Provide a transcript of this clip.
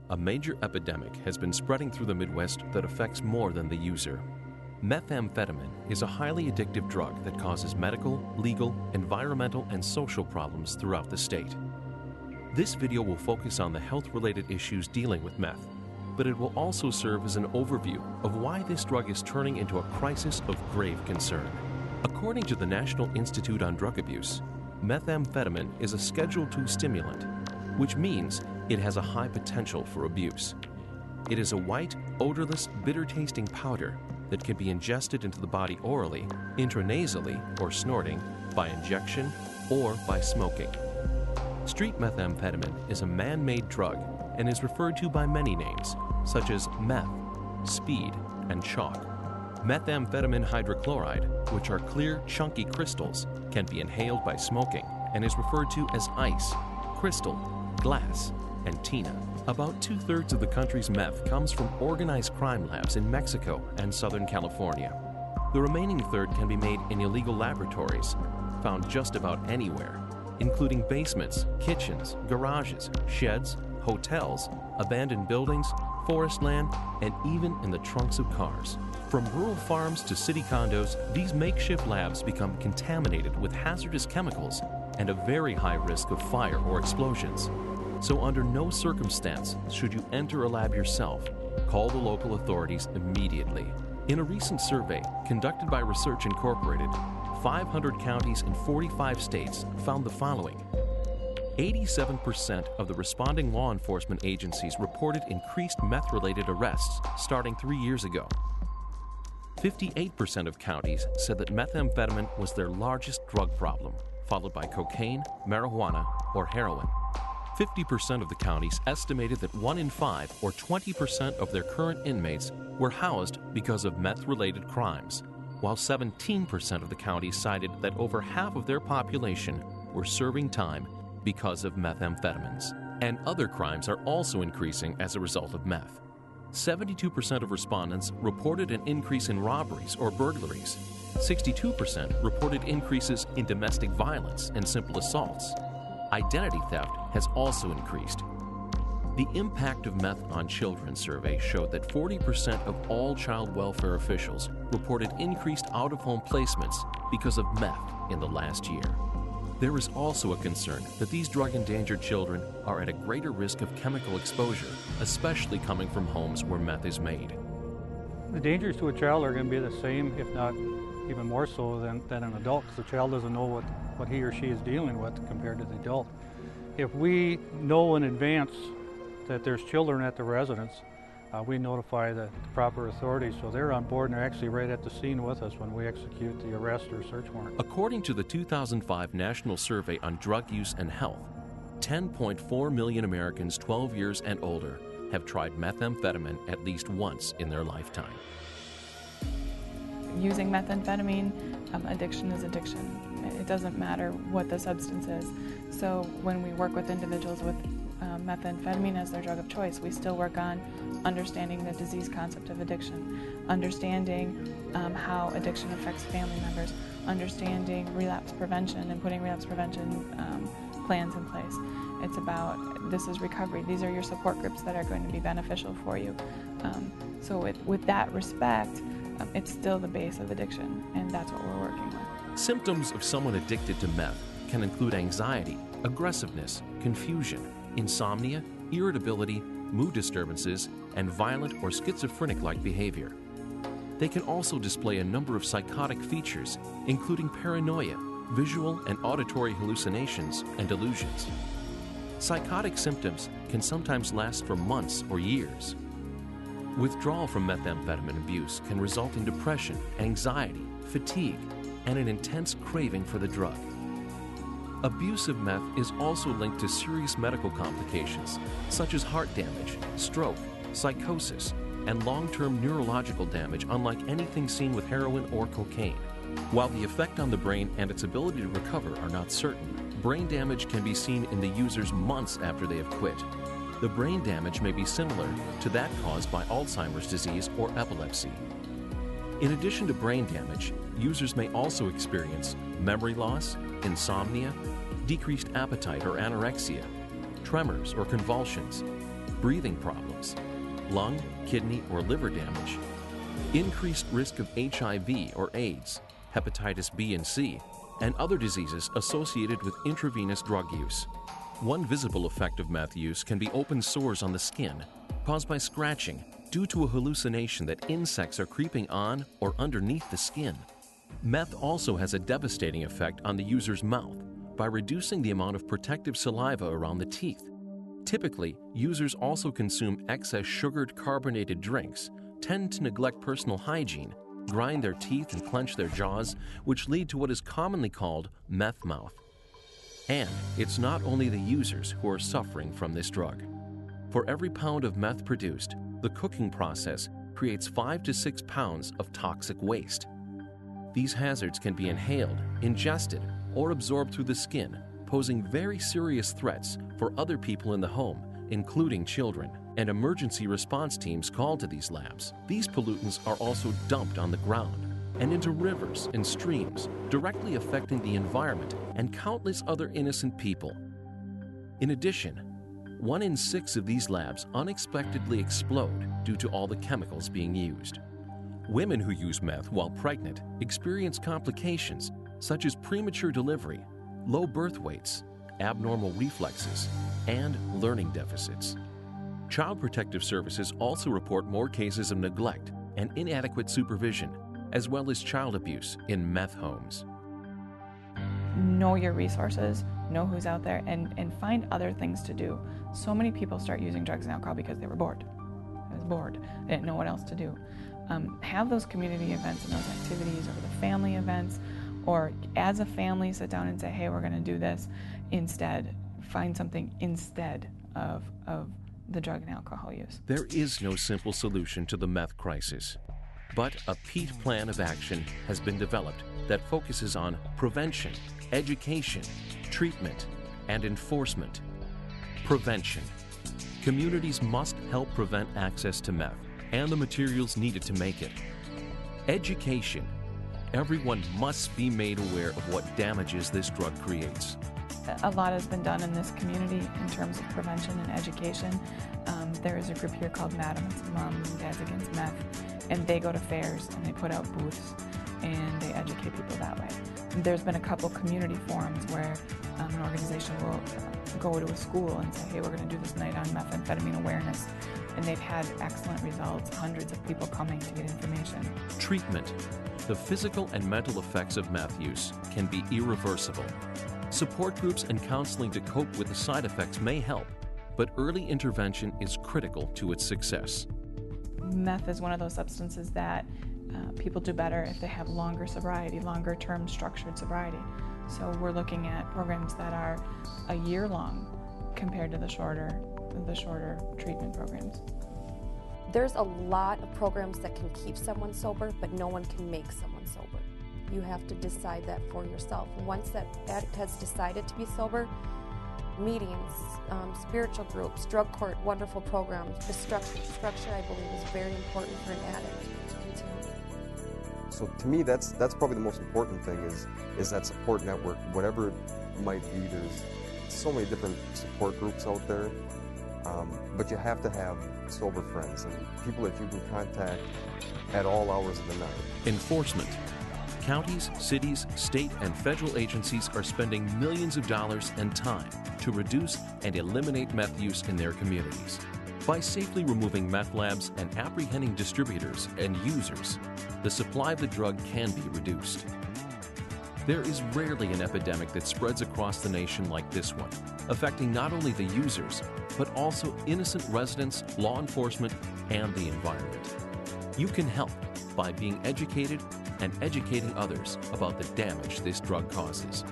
A major epidemic has been spreading through the Midwest that affects more than the user. Methamphetamine is a highly addictive drug that causes medical, legal, environmental, and social problems throughout the state. This video will focus on the health-related issues dealing with meth, but it will also serve as an overview of why this drug is turning into a crisis of grave concern. According to the National Institute on Drug Abuse, methamphetamine is a Schedule II stimulant, which means it has a high potential for abuse. It is a white, odorless, bitter-tasting powder that can be ingested into the body orally, intranasally, or snorting, by injection, or by smoking. Street methamphetamine is a man-made drug and is referred to by many names, such as meth, speed, and chalk. Methamphetamine hydrochloride, which are clear, chunky crystals, can be inhaled by smoking and is referred to as ice, crystal, glass, and tina. About 2/3 of the country's meth comes from organized crime labs in Mexico and Southern California. The remaining third can be made in illegal laboratories, found just about anywhere, including basements, kitchens, garages, sheds, hotels, abandoned buildings, forest land, and even in the trunks of cars. From rural farms to city condos, these makeshift labs become contaminated with hazardous chemicals and a very high risk of fire or explosions. So under no circumstance should you enter a lab yourself. Call the local authorities immediately. In a recent survey conducted by Research Incorporated, 500 counties in 45 states found the following. 87% of the responding law enforcement agencies reported increased meth-related arrests starting 3 years ago. 58% of counties said that methamphetamine was their largest drug problem, followed by cocaine, marijuana, or heroin. 50% of the counties estimated that 1 in 5, or 20% of their current inmates, were housed because of meth-related crimes, while 17% of the counties cited that over half of their population were serving time because of methamphetamines. And other crimes are also increasing as a result of meth. 72% of respondents reported an increase in robberies or burglaries. 62% reported increases in domestic violence and simple assaults. Identity theft has also increased. The impact of meth on children survey showed that 40% of all child welfare officials reported increased out-of-home placements because of meth in the last year. There is also a concern that these drug-endangered children are at a greater risk of chemical exposure, especially coming from homes where meth is made. The dangers to a child are going to be the same, if not even more so than an adult, because the child doesn't know what he or she is dealing with compared to the adult. If we know in advance that there's children at the residence, we notify the proper authorities, so they're on board and they're actually right at the scene with us when we execute the arrest or search warrant. According to the 2005 National Survey on Drug Use and Health, 10.4 million Americans 12 years and older have tried methamphetamine at least once in their lifetime. Using methamphetamine, addiction is addiction. It doesn't matter what the substance is. So when we work with individuals with methamphetamine as their drug of choice, we still work on understanding the disease concept of addiction, understanding how addiction affects family members, understanding relapse prevention and putting relapse prevention plans in place. It's about, this is recovery. These are your support groups that are going to be beneficial for you. So with that respect, it's still the base of addiction, and that's what we're working with. Symptoms of someone addicted to meth can include anxiety, aggressiveness, confusion, insomnia, irritability, mood disturbances, and violent or schizophrenic-like behavior. They can also display a number of psychotic features, including paranoia, visual and auditory hallucinations, and delusions. Psychotic symptoms can sometimes last for months or years. Withdrawal from methamphetamine abuse can result in depression, anxiety, fatigue, and an intense craving for the drug. Abuse of meth is also linked to serious medical complications, such as heart damage, stroke, psychosis, and long-term neurological damage unlike anything seen with heroin or cocaine. While the effect on the brain and its ability to recover are not certain, brain damage can be seen in the users months after they have quit. The brain damage may be similar to that caused by Alzheimer's disease or epilepsy. In addition to brain damage, users may also experience memory loss, insomnia, decreased appetite or anorexia, tremors or convulsions, breathing problems, lung, kidney, or liver damage, increased risk of HIV or AIDS, hepatitis B and C, and other diseases associated with intravenous drug use. One visible effect of meth use can be open sores on the skin, caused by scratching due to a hallucination that insects are creeping on or underneath the skin. Meth also has a devastating effect on the user's mouth by reducing the amount of protective saliva around the teeth. Typically, users also consume excess sugared carbonated drinks, tend to neglect personal hygiene, grind their teeth and clench their jaws, which lead to what is commonly called meth mouth. And it's not only the users who are suffering from this drug. For every pound of meth produced, the cooking process creates 5 to 6 pounds of toxic waste. These hazards can be inhaled, ingested, or absorbed through the skin, posing very serious threats for other people in the home, including children, and emergency response teams called to these labs. These pollutants are also dumped on the ground and into rivers and streams, directly affecting the environment and countless other innocent people. In addition, 1 in 6 of these labs unexpectedly explode due to all the chemicals being used. Women who use meth while pregnant experience complications such as premature delivery, low birth weights, abnormal reflexes, and learning deficits. Child Protective Services also report more cases of neglect and inadequate supervision, as well as child abuse in meth homes. Know your resources, know who's out there, and find other things to do. So many people start using drugs and alcohol because they were bored. I was bored. They didn't know what else to do. Have those community events and those activities, or the family events, or as a family sit down and say, hey, we're going to do this instead. Find something instead of the drug and alcohol use. There is no simple solution to the meth crisis, but a PEAT plan of action has been developed that focuses on prevention, education, treatment, and enforcement. Prevention. Communities must help prevent access to meth and the materials needed to make it. Education. Everyone must be made aware of what damages this drug creates. A lot has been done in this community in terms of prevention and education. There is a group here called MADAM, it's Moms and Dads Against Meth, and they go to fairs and they put out booths and they educate people that way. There's been a couple community forums where an organization will go to a school and say, hey, we're going to do this night on methamphetamine awareness. And they've had excellent results, hundreds of people coming to get information. Treatment. The physical and mental effects of meth use can be irreversible. Support groups and counseling to cope with the side effects may help, but early intervention is critical to its success. Meth is one of those substances that people do better if they have longer sobriety, longer term structured sobriety. So we're looking at programs that are a year long compared to the shorter treatment programs. There's a lot of programs that can keep someone sober, but no one can make someone sober. You have to decide that for yourself. Once that addict has decided to be sober, meetings, spiritual groups, drug court, wonderful programs. The structure, I believe, is very important for an addict to continue. So to me, that's probably the most important thing is that support network, whatever it might be. There's so many different support groups out there, but you have to have sober friends and people that you can contact at all hours of the night. Enforcement. Counties, cities, state, and federal agencies are spending millions of dollars and time to reduce and eliminate meth use in their communities. By safely removing meth labs and apprehending distributors and users, the supply of the drug can be reduced. There is rarely an epidemic that spreads across the nation like this one, affecting not only the users, but also innocent residents, law enforcement, and the environment. You can help by being educated and educating others about the damage this drug causes.